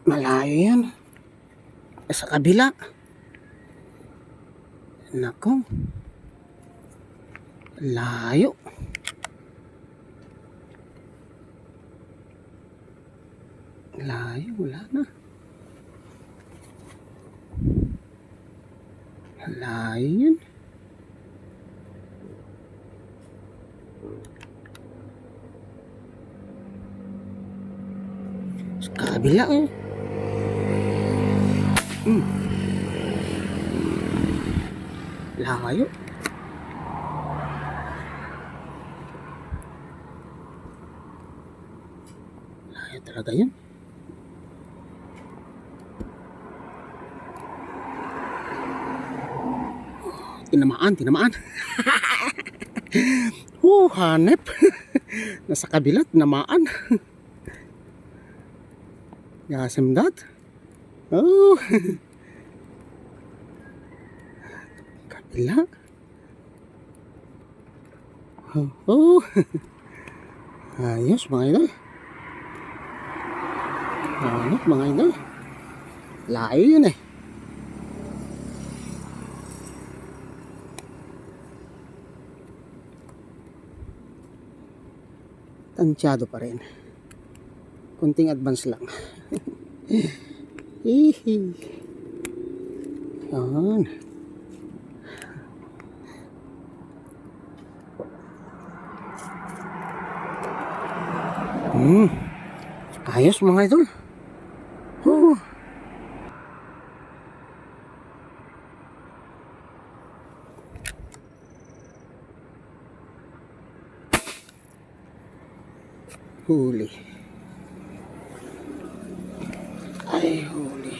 Malayo yan. Sa kabila. Nako. Layo. Layo, wala na. Layo yun. Sa kabila eh. Layo. Layo talaga yun. Tinamaan. Hanep. Nasa kabila, tinamaan. Yasem that. Oh. Kabila. Oh. Ayos mga idol. Hanep mga idol. Layo yun eh. Tansyado pa rin. Kunting advance lang. Hihi. Yan. Ayos mga idol. Huli. Ay, huli.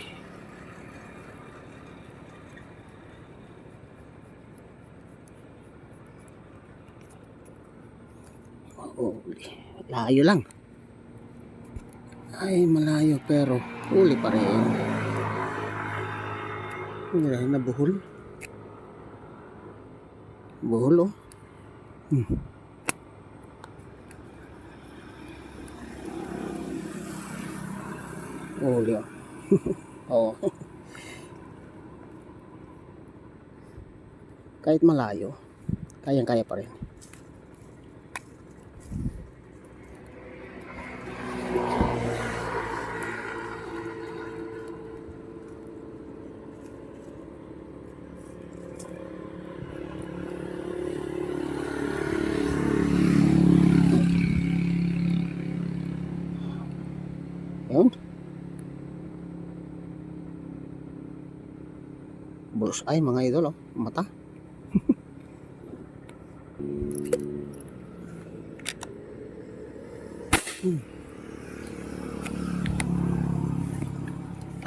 Huli. Layo lang. Ay, malayo pero huli pa rin. Hindi na nabuhol. Buhol oh. Huli oh. Oh. Kahit malayo, kayang-kaya pa rin. Yun. Bulos ay mga idol oh, mata.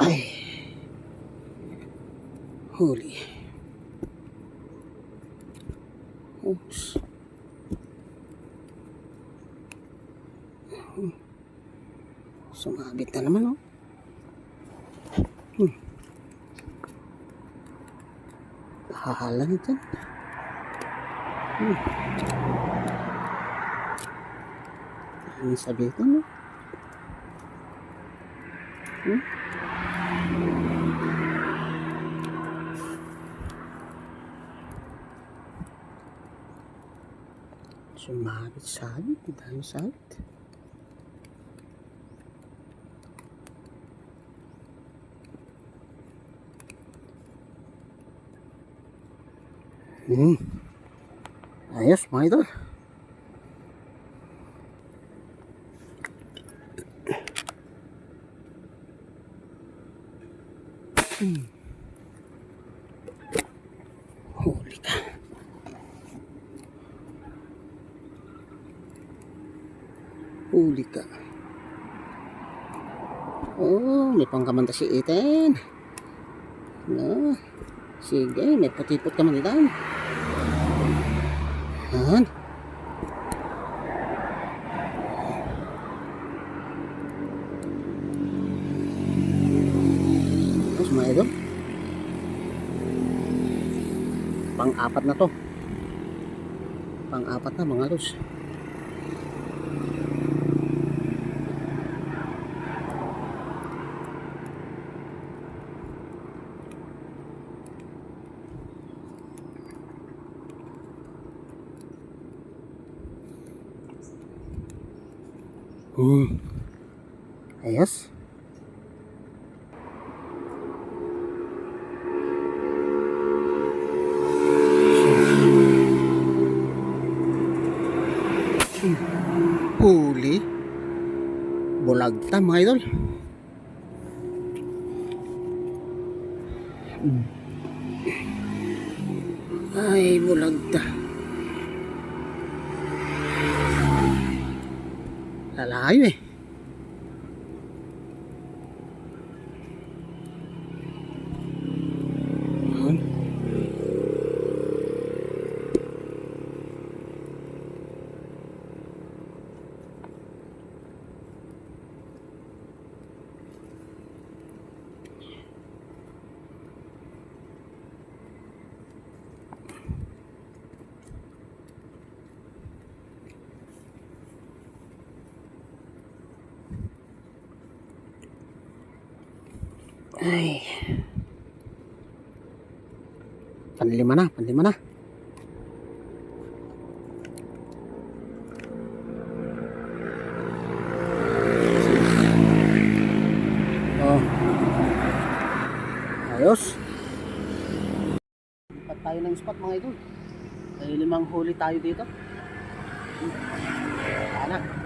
Ay. Huli. Oops. Sumabit na naman oh. Hahala nito. Ano sabihin mo? Sumabit sabit, dahil sabit. Ayos mga idol. Huli ka. Huli ka. Oh, may pangkamanta si Ethan. No. Sige, may putipot ka man dito. Yan. Tapos mga idol. Pang-apat na to. Pang-apat na mga los. Ayos. Huli. Bulagta mga idol. Ay, bulagta. Lalayo eh. Yun. Ay. Panlima na, panlima na. Oh. Ayos. Lipat tayo ng spot mga idol. Ay, 5 huli tayo dito. Sana.